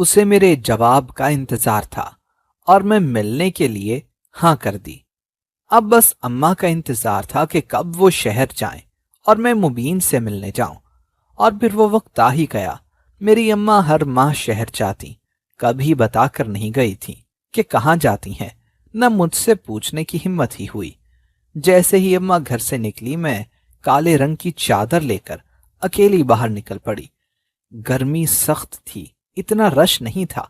اسے میرے جواب کا انتظار تھا اور میں ملنے کے لیے ہاں کر دی۔ اب بس اماں کا انتظار تھا کہ کب وہ شہر جائیں اور میں مبین سے ملنے جاؤں، اور پھر وہ وقت آ ہی گیا۔ میری اماں ہر ماہ شہر جاتی، کبھی بتا کر نہیں گئی تھی کہ کہاں جاتی ہیں، نہ مجھ سے پوچھنے کی ہمت ہی ہوئی۔ جیسے ہی اماں گھر سے نکلی، میں کالے رنگ کی چادر لے کر اکیلی باہر نکل پڑی۔ گرمی سخت تھی، اتنا رش نہیں تھا۔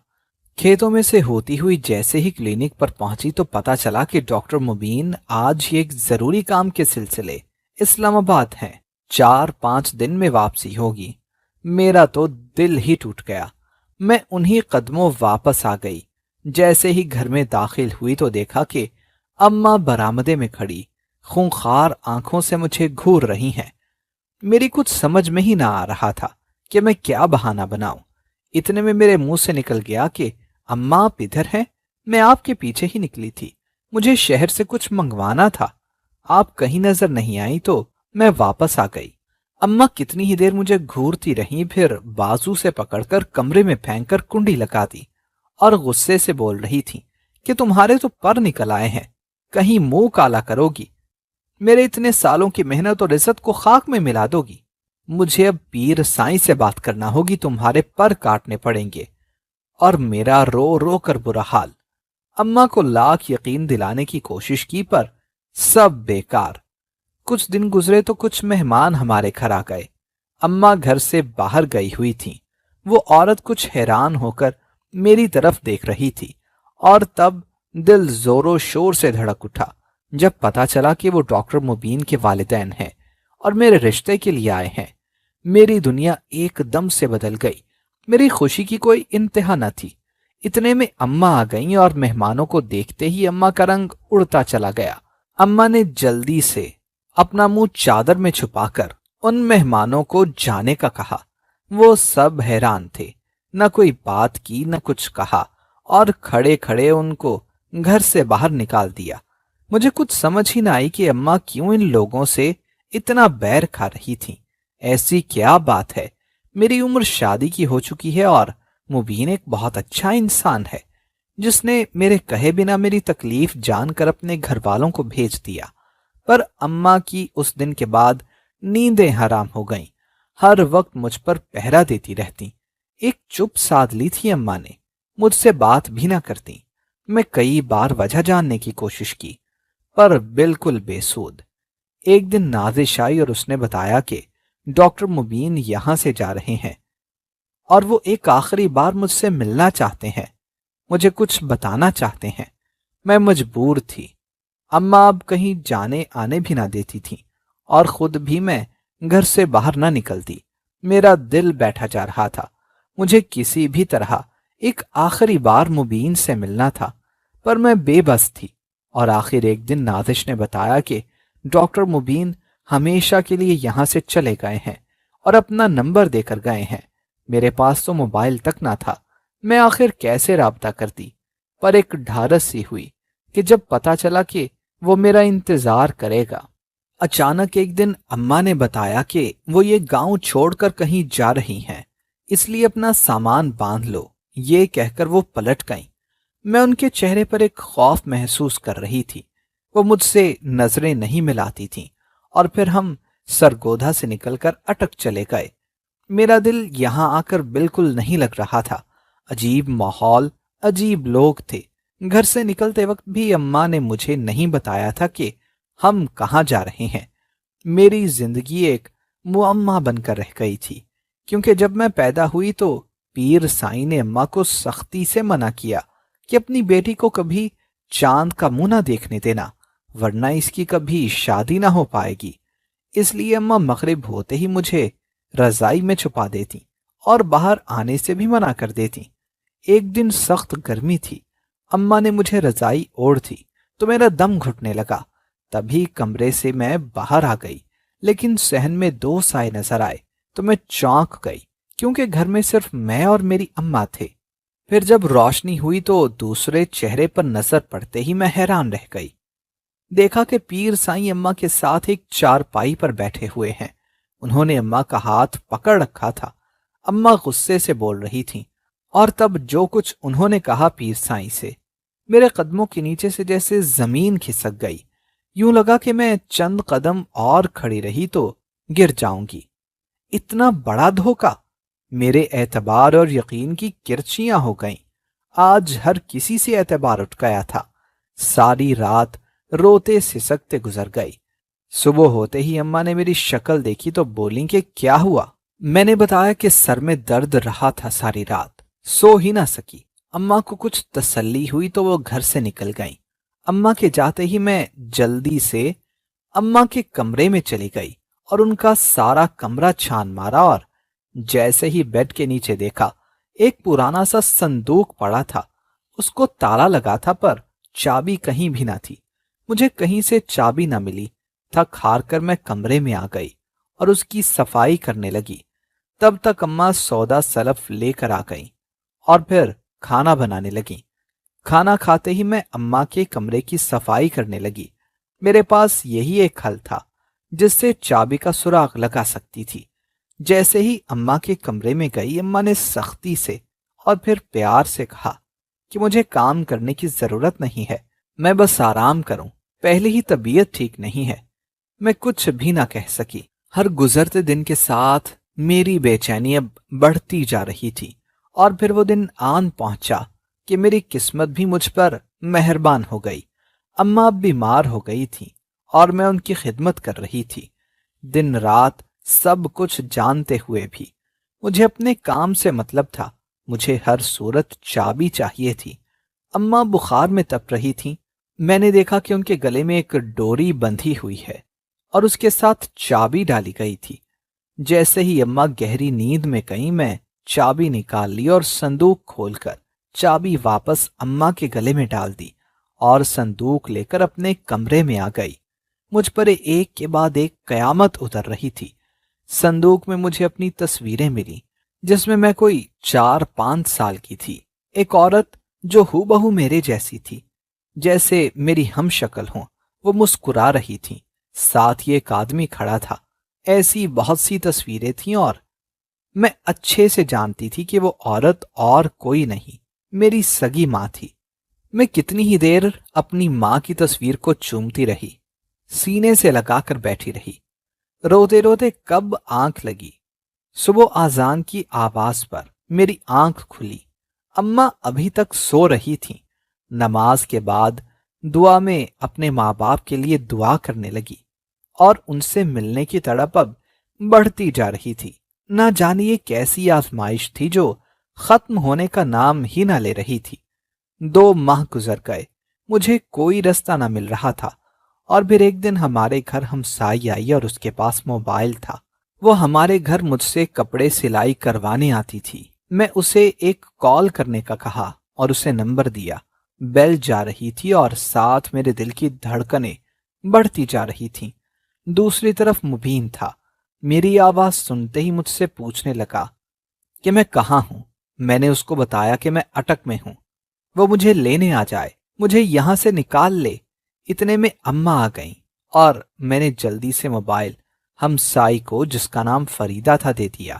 کھیتوں میں سے ہوتی ہوئی جیسے ہی کلینک پر پہنچی تو پتا چلا کہ ڈاکٹر مبین آج ہی ایک ضروری کام کے سلسلے اسلام آباد ہیں، 4-5 دن میں واپسی ہوگی۔ میرا تو دل ہی ٹوٹ گیا۔ میں انہی قدموں واپس آ گئی۔ جیسے ہی گھر میں داخل ہوئی تو دیکھا کہ اماں برآمدے میں کھڑی خونخوار آنکھوں سے مجھے گھور رہی ہیں۔ میری کچھ سمجھ میں ہی نہ آ رہا تھا کہ میں کیا بہانہ بناؤں۔ اتنے میں میرے منہ سے نکل گیا کہ اماں آپ ادھر ہیں؟ میں آپ کے پیچھے ہی نکلی تھی، مجھے شہر سے کچھ منگوانا تھا، آپ کہیں نظر نہیں آئی تو میں واپس آ گئی۔ اماں کتنی ہی دیر مجھے گھورتی رہیں، پھر بازو سے پکڑ کر کمرے میں پھینک کر کنڈی لگا دی اور غصے سے بول رہی تھی کہ تمہارے تو پر نکل آئے ہیں، کہیں منہ کالا کرو گی، میرے اتنے سالوں کی محنت اور عزت کو خاک میں ملا دو گی، مجھے اب پیر سائیں سے بات کرنا ہوگی، تمہارے پر کاٹنے پڑیں گے۔ اور میرا رو رو کر برا حال۔ اماں کو لاکھ یقین دلانے کی کوشش کی پر سب بیکار۔ کچھ دن گزرے تو کچھ مہمان ہمارے گھر آ گئے۔ اماں گھر سے باہر گئی ہوئی تھیں۔ وہ عورت کچھ حیران ہو کر میری طرف دیکھ رہی تھی، اور تب دل زور و شور سے دھڑک اٹھا جب پتا چلا کہ وہ ڈاکٹر مبین کے والدین ہیں اور میرے رشتے کے لیے آئے ہیں۔ میری دنیا ایک دم سے بدل گئی۔ میری خوشی کی کوئی انتہا نہ تھی۔ اتنے میں اماں آ گئیں اور مہمانوں کو دیکھتے ہی اماں کا رنگ اڑتا چلا گیا۔ اماں نے جلدی سے اپنا منہ چادر میں چھپا کر ان مہمانوں کو جانے کا کہا۔ وہ سب حیران تھے، نہ کوئی بات کی نہ کچھ کہا، اور کھڑے کھڑے ان کو گھر سے باہر نکال دیا۔ مجھے کچھ سمجھ ہی نہ آئی کہ اماں کیوں ان لوگوں سے اتنا بیر کھا رہی تھیں۔ ایسی کیا بات ہے؟ میری عمر شادی کی ہو چکی ہے اور مبین ایک بہت اچھا انسان ہے، جس نے میرے کہے بنا میری تکلیف جان کر اپنے گھر والوں کو بھیج دیا۔ پر اماں کی اس دن کے بعد نیندیں حرام ہو گئیں، ہر وقت مجھ پر پہرا دیتی رہتی۔ ایک چپ سادھ لی تھی اماں نے، مجھ سے بات بھی نہ کرتی۔ میں کئی بار وجہ جاننے کی کوشش کی، پر بالکل بے سود۔ ایک دن نازش آئی اور اس نے بتایا کہ ڈاکٹر مبین یہاں سے جا رہے ہیں اور وہ ایک آخری بار مجھ سے ملنا چاہتے ہیں، مجھے کچھ بتانا چاہتے ہیں۔ میں مجبور تھی۔ اماں اب کہیں جانے آنے بھی نہ دیتی تھی، اور خود بھی میں گھر سے باہر نہ نکلتی۔ میرا دل بیٹھا جا رہا تھا۔ مجھے کسی بھی طرح ایک آخری بار مبین سے ملنا تھا، پر میں بے بس تھی۔ اور آخر ایک دن نازش نے بتایا کہ ڈاکٹر مبین ہمیشہ کے لیے یہاں سے چلے گئے ہیں اور اپنا نمبر دے کر گئے ہیں۔ میرے پاس تو موبائل تک نہ تھا، میں آخر کیسے رابطہ کرتی؟ پر ایک ڈھارس سی ہوئی کہ جب پتا چلا کہ وہ میرا انتظار کرے گا۔ اچانک ایک دن اماں نے بتایا کہ وہ یہ گاؤں چھوڑ کر کہیں جا رہی ہیں، اس لیے اپنا سامان باندھ لو، یہ کہہ کر وہ پلٹ گئیں۔ میں ان کے چہرے پر ایک خوف محسوس کر رہی تھی۔ وہ مجھ سے نظریں نہیں ملاتی تھیں، اور پھر ہم سرگودھا سے نکل کر اٹک چلے گئے۔ میرا دل یہاں آ کر بالکل نہیں لگ رہا تھا۔ عجیب ماحول، عجیب لوگ تھے۔ گھر سے نکلتے وقت بھی اماں نے مجھے نہیں بتایا تھا کہ ہم کہاں جا رہے ہیں۔ میری زندگی ایک معمہ بن کر رہ گئی تھی، کیونکہ جب میں پیدا ہوئی تو پیر سائیں نے اماں کو سختی سے منع کیا کہ اپنی بیٹی کو کبھی چاند کا منہ نہ دیکھنے دینا، ورنہ اس کی کبھی شادی نہ ہو پائے گی۔ اس لیے اماں مغرب ہوتے ہی مجھے رضائی میں چھپا دیتی اور باہر آنے سے بھی منع کر دیتی۔ ایک دن سخت گرمی تھی، اماں نے مجھے رضائی اوڑھ دی تو میرا دم گھٹنے لگا۔ تبھی کمرے سے میں باہر آ گئی، لیکن صحن میں 2 سائے نظر آئے تو میں چونک گئی، کیونکہ گھر میں صرف میں اور میری اماں تھے۔ پھر جب روشنی ہوئی تو دوسرے چہرے پر نظر پڑتے ہی میں حیران رہ گئی۔ دیکھا کہ پیر سائیں اماں کے ساتھ ایک چارپائی پر بیٹھے ہوئے ہیں۔ انہوں نے اماں کا ہاتھ پکڑ رکھا تھا۔ اماں غصے سے بول رہی تھیں اور تب جو کچھ انہوں نے کہا پیر سائیں سے، میرے قدموں کے نیچے سے جیسے زمین کھسک گئی۔ یوں لگا کہ میں چند قدم اور کھڑی رہی تو گر جاؤں گی۔ اتنا بڑا دھوکا! میرے اعتبار اور یقین کی کرچیاں ہو گئیں۔ آج ہر کسی سے اعتبار اٹھ گیا تھا۔ ساری رات روتے سسکتے گزر گئی۔ صبح ہوتے ہی اماں نے میری شکل دیکھی تو بولیں کہ کیا ہوا؟ میں نے بتایا کہ سر میں درد رہا تھا ساری رات، سو ہی نہ سکی۔ اماں کو کچھ تسلی ہوئی تو وہ گھر سے نکل گئیں۔ اماں کے جاتے ہی میں جلدی سے اماں کے کمرے میں چلی گئی اور ان کا سارا کمرہ چھان مارا، اور جیسے ہی بیڈ کے نیچے دیکھا ایک پرانا سا صندوق پڑا تھا۔ اس کو تالا لگا تھا پر چابی کہیں بھی نہ تھی۔ مجھے کہیں سے چابی نہ ملی۔ تھک ہار کر میں کمرے میں آ گئی اور اس کی صفائی کرنے لگی۔ تب تک اماں سودا سلف لے کر آ گئیں اور پھر کھانا بنانے لگیں۔ کھانا کھاتے ہی میں اماں کے کمرے کی صفائی کرنے لگی۔ میرے پاس یہی ایک حل تھا جس سے چابی کا سراغ لگا سکتی تھی۔ جیسے ہی اماں کے کمرے میں گئی، اماں نے سختی سے اور پھر پیار سے کہا کہ مجھے کام کرنے کی ضرورت نہیں ہے، میں بس آرام کروں، پہلے ہی طبیعت ٹھیک نہیں ہے۔ میں کچھ بھی نہ کہہ سکی۔ ہر گزرتے دن کے ساتھ میری بے چینی اب بڑھتی جا رہی تھی، اور پھر وہ دن آن پہنچا کہ میری قسمت بھی مجھ پر مہربان ہو گئی۔ اماں اب بیمار ہو گئی تھی اور میں ان کی خدمت کر رہی تھی، دن رات سب کچھ جانتے ہوئے بھی۔ مجھے اپنے کام سے مطلب تھا، مجھے ہر صورت چابی چاہیے تھی۔ اماں بخار میں تپ رہی تھیں۔ میں نے دیکھا کہ ان کے گلے میں ایک ڈوری بندھی ہوئی ہے اور اس کے ساتھ چابی ڈالی گئی تھی۔ جیسے ہی اماں گہری نیند میں گئیں، میں چابی نکال لی اور صندوق کھول کر چابی واپس اماں کے گلے میں ڈال دی اور صندوق لے کر اپنے کمرے میں آ گئی۔ مجھ پر ایک کے بعد ایک قیامت اتر رہی تھی۔ صندوق میں مجھے اپنی تصویریں ملی جس میں میں کوئی 4-5 سال کی تھی، ایک عورت جو ہو بہو میرے جیسی تھی، جیسے میری ہم شکل ہوں۔ وہ مسکرا رہی تھی، ساتھ ہی ایک آدمی کھڑا تھا۔ ایسی بہت سی تصویریں تھیں اور میں اچھے سے جانتی تھی کہ وہ عورت اور کوئی نہیں، میری سگی ماں تھی۔ میں کتنی ہی دیر اپنی ماں کی تصویر کو چومتی رہی، سینے سے لگا کر بیٹھی رہی۔ روتے روتے کب آنکھ لگی، صبح اذان کی آواز پر میری آنکھ کھلی۔ اماں ابھی تک سو رہی تھیں۔ نماز کے بعد دعا میں اپنے ماں باپ کے لیے دعا کرنے لگی اور ان سے ملنے کی تڑپ اب بڑھتی جا رہی تھی۔ نہ جانے یہ کیسی آزمائش تھی جو ختم ہونے کا نام ہی نہ لے رہی تھی۔ 2 ماہ گزر گئے، مجھے کوئی رستہ نہ مل رہا تھا، اور پھر ایک دن ہمارے گھر ہمسائی آئی اور اس کے پاس موبائل تھا۔ وہ ہمارے گھر مجھ سے کپڑے سلائی کروانے آتی تھی۔ میں اسے ایک کال کرنے کا کہا اور اسے نمبر دیا۔ بیل جا رہی تھی اور ساتھ میرے دل کی دھڑکنیں بڑھتی جا رہی تھیں۔ دوسری طرف مبین تھا۔ میری آواز سنتے ہی مجھ سے پوچھنے لگا کہ میں کہاں ہوں۔ میں نے اس کو بتایا کہ میں اٹک میں ہوں، وہ مجھے لینے آ جائے، مجھے یہاں سے نکال لے۔ اتنے میں اماں آ گئیں اور میں نے جلدی سے موبائل ہمسائی کو، جس کا نام فریدہ تھا، دے دیا۔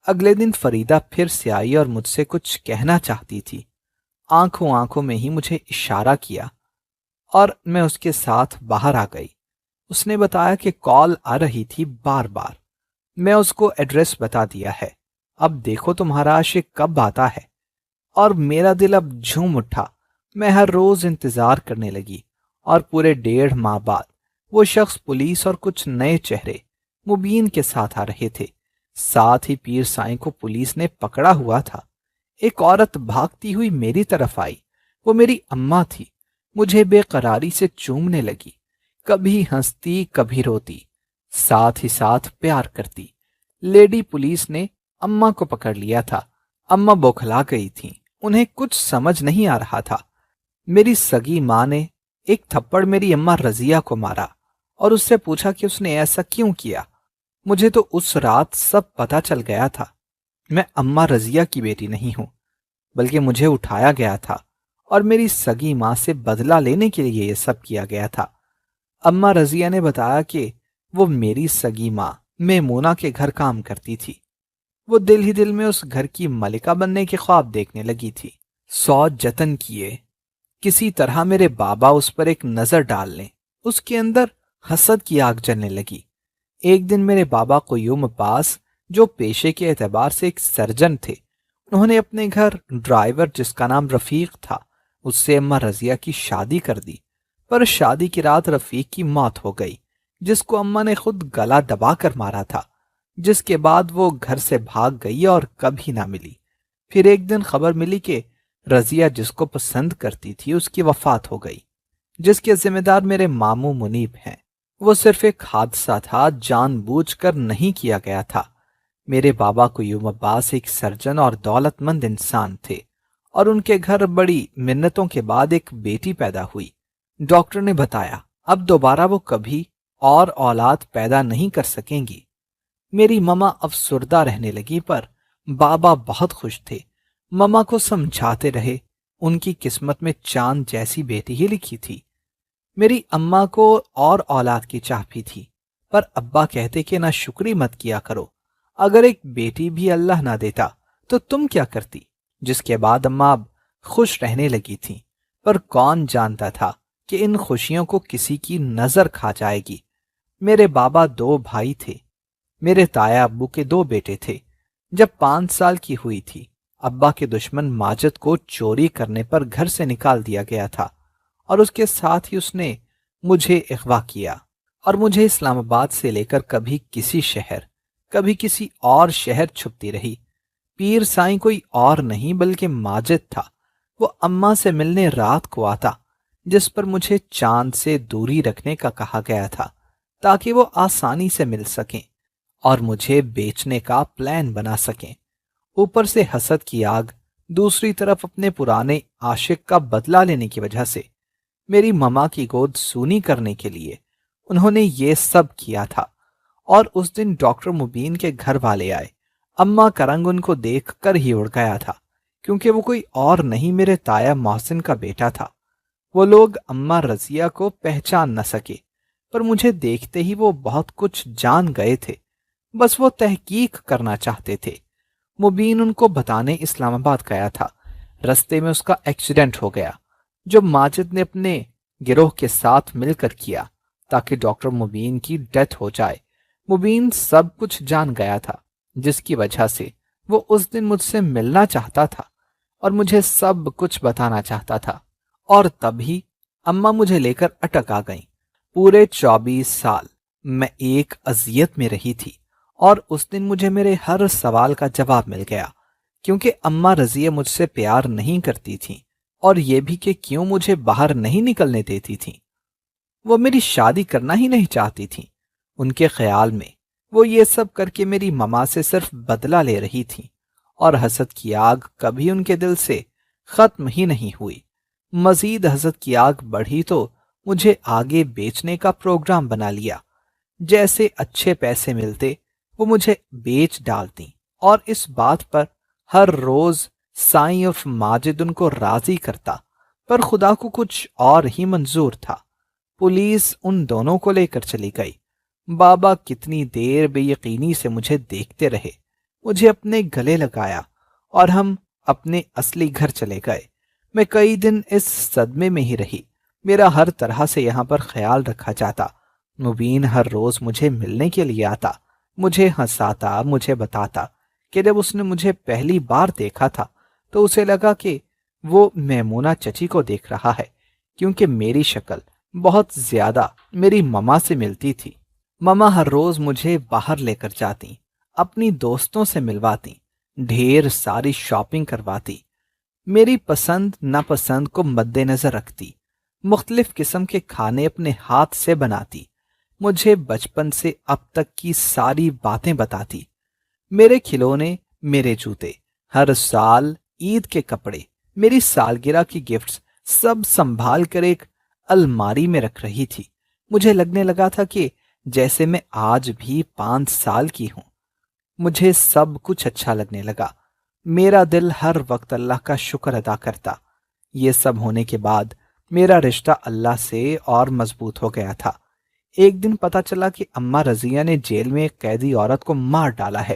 اگلے دن فریدہ پھر سے آئی اور مجھ سے کچھ کہنا چاہتی تھی۔ آنکھوں میں ہی مجھے اشارہ کیا اور میں اس کے ساتھ باہر آ گئی۔ اس نے بتایا کہ کال آ رہی تھی بار بار۔ میں اس کو ایڈریس بتا دیا ہے، اب دیکھو تمہارا عاشق کب آتا ہے۔ اور میرا دل اب جھوم اٹھا۔ میں ہر روز انتظار کرنے لگی، اور پورے 1.5 ماہ بعد وہ شخص، پولیس اور کچھ نئے چہرے مبین کے ساتھ آ رہے تھے۔ ساتھ ہی پیر سائیں کو پولیس نے پکڑا ہوا تھا۔ ایک عورت بھاگتی ہوئی میری طرف آئی، وہ میری اماں تھی۔ مجھے بے قراری سے چومنے لگی، کبھی ہنستی کبھی روتی، ساتھ ہی ساتھ پیار کرتی۔ لیڈی پولیس نے اماں کو پکڑ لیا تھا۔ اماں بوکھلا گئی تھیں، انہیں کچھ سمجھ نہیں آ رہا تھا۔ میری سگی ماں نے ایک تھپڑ میری اماں رضیہ کو مارا اور اس سے پوچھا کہ اس نے ایسا کیوں کیا۔ مجھے تو اس رات سب پتہ چل گیا تھا۔ میں اماں رضیہ کی بیٹی نہیں ہوں، بلکہ مجھے اٹھایا گیا تھا اور میری سگی ماں سے بدلہ لینے کے لیے یہ سب کیا گیا تھا۔ اماں رضیہ نے بتایا کہ وہ میری سگی ماں میمونہ کے گھر کام کرتی تھی۔ وہ دل ہی دل میں اس گھر کی ملکہ بننے کے خواب دیکھنے لگی تھی۔ 100 جتن کیے کسی طرح میرے بابا اس پر ایک نظر ڈال لیں، اس کے اندر حسد کی آگ جلنے لگی۔ ایک دن میرے بابا قیوم عباس، جو پیشے کے اعتبار سے ایک سرجن تھے، انہوں نے اپنے گھر ڈرائیور جس کا نام رفیق تھا اس سے اماں رضیہ کی شادی کر دی، پر شادی کی رات رفیق کی موت ہو گئی، جس کو اماں نے خود گلا دبا کر مارا تھا، جس کے بعد وہ گھر سے بھاگ گئی اور کبھی نہ ملی۔ پھر ایک دن خبر ملی کہ رضیہ جس کو پسند کرتی تھی اس کی وفات ہو گئی، جس کے ذمہ دار میرے ماموں منیب ہیں۔ وہ صرف ایک حادثہ تھا، جان بوجھ کر نہیں کیا گیا تھا۔ میرے بابا قیوم عباس ایک سرجن اور دولت مند انسان تھے، اور ان کے گھر بڑی منتوں کے بعد ایک بیٹی پیدا ہوئی۔ ڈاکٹر نے بتایا اب دوبارہ وہ کبھی اور اولاد پیدا نہیں کر سکیں گی۔ میری ماما افسردہ رہنے لگی، پر بابا بہت خوش تھے۔ ماما کو سمجھاتے رہے، ان کی قسمت میں چاند جیسی بیٹی ہی لکھی تھی۔ میری اماں کو اور اولاد کی چاہ بھی تھی، پر ابا کہتے کہ نہ شکری مت کیا کرو، اگر ایک بیٹی بھی اللہ نہ دیتا تو تم کیا کرتی؟ جس کے بعد اماں اب خوش رہنے لگی تھی، پر کون جانتا تھا کہ ان خوشیوں کو کسی کی نظر کھا جائے گی۔ میرے بابا 2 بھائی تھے، میرے تایا ابو کے 2 بیٹے تھے۔ جب 5 سال کی ہوئی تھی، ابا کے دشمن ماجد کو چوری کرنے پر گھر سے نکال دیا گیا تھا، اور اس کے ساتھ ہی اس نے مجھے اغوا کیا اور مجھے اسلام آباد سے لے کر کبھی کسی شہر کبھی کسی اور شہر چھپتی رہی۔ پیر سائیں کوئی اور نہیں بلکہ ماجد تھا۔ وہ اماں سے ملنے رات کو آتا، جس پر مجھے چاند سے دوری رکھنے کا کہا گیا تھا تاکہ وہ آسانی سے مل سکیں اور مجھے بیچنے کا پلان بنا سکیں۔ اوپر سے حسد کی آگ، دوسری طرف اپنے پرانے عاشق کا بدلہ لینے کی وجہ سے میری ماما کی گود سونی کرنے کے لیے انہوں نے یہ سب کیا تھا۔ اور اس دن ڈاکٹر مبین کے گھر والے آئے۔ اماں کا رنگ ان کو دیکھ کر ہی اڑ گیا تھا، کیونکہ وہ کوئی اور نہیں میرے تایا محسن کا بیٹا تھا۔ وہ لوگ اماں رضیہ کو پہچان نہ سکے، پر مجھے دیکھتے ہی وہ بہت کچھ جان گئے تھے، بس وہ تحقیق کرنا چاہتے تھے۔ مبین ان کو بتانے اسلام آباد گیا تھا، رستے میں اس کا ایکسیڈنٹ ہو گیا، جو ماجد نے اپنے گروہ کے ساتھ مل کر کیا تاکہ ڈاکٹر مبین کی ڈیتھ ہو جائے۔ مبین سب کچھ جان گیا تھا، جس کی وجہ سے وہ اس دن مجھ سے ملنا چاہتا تھا اور مجھے سب کچھ بتانا چاہتا تھا، اور تبھی اماں مجھے لے کر اٹک آ گئیں۔ پورے 24 سال میں ایک اذیت میں رہی تھی، اور اس دن مجھے میرے ہر سوال کا جواب مل گیا، کیونکہ اماں رضیہ مجھ سے پیار نہیں کرتی تھیں، اور یہ بھی کہ کیوں مجھے باہر نہیں نکلنے دیتی تھیں۔ وہ میری شادی کرنا ہی نہیں چاہتی تھیں۔ ان کے خیال میں وہ یہ سب کر کے میری ماما سے صرف بدلہ لے رہی تھیں، اور حسد کی آگ کبھی ان کے دل سے ختم ہی نہیں ہوئی۔ مزید حسد کی آگ بڑھی تو مجھے آگے بیچنے کا پروگرام بنا لیا۔ جیسے اچھے پیسے ملتے وہ مجھے بیچ ڈالتی، اور اس بات پر ہر روز سائیں عرف ماجد ان کو راضی کرتا، پر خدا کو کچھ اور ہی منظور تھا۔ پولیس ان دونوں کو لے کر چلی گئی۔ بابا کتنی دیر بے یقینی سے مجھے دیکھتے رہے، مجھے اپنے گلے لگایا، اور ہم اپنے اصلی گھر چلے گئے۔ میں کئی دن اس صدمے میں ہی رہی۔ میرا ہر طرح سے یہاں پر خیال رکھا جاتا۔ مبین ہر روز مجھے ملنے کے لیے آتا، مجھے ہنساتا، مجھے بتاتا کہ جب اس نے مجھے پہلی بار دیکھا تھا تو اسے لگا کہ وہ میمونہ چچی کو دیکھ رہا ہے، کیونکہ میری شکل بہت زیادہ میری ماما سے ملتی تھی۔ ماما ہر روز مجھے باہر لے کر جاتی، اپنی دوستوں سے ملواتی، ڈھیر ساری شاپنگ کرواتی، میری پسند ناپسند کو مد نظر رکھتی، مختلف قسم کے کھانے اپنے ہاتھ سے بناتی، مجھے بچپن سے اب تک کی ساری باتیں بتاتی، میرے کھلونے، میرے جوتے، ہر سال عید کے کپڑے، میری سالگرہ کی گفٹس سب سنبھال کر ایک الماری میں رکھ رہی تھی۔ مجھے لگنے لگا تھا کہ جیسے میں آج بھی 5 سال کی ہوں۔ مجھے سب کچھ اچھا لگنے لگا۔ میرا دل ہر وقت اللہ کا شکر ادا کرتا۔ یہ سب ہونے کے بعد میرا رشتہ اللہ سے اور مضبوط ہو گیا تھا۔ ایک دن پتہ چلا کہ اماں رضیہ نے جیل میں ایک قیدی عورت کو مار ڈالا ہے۔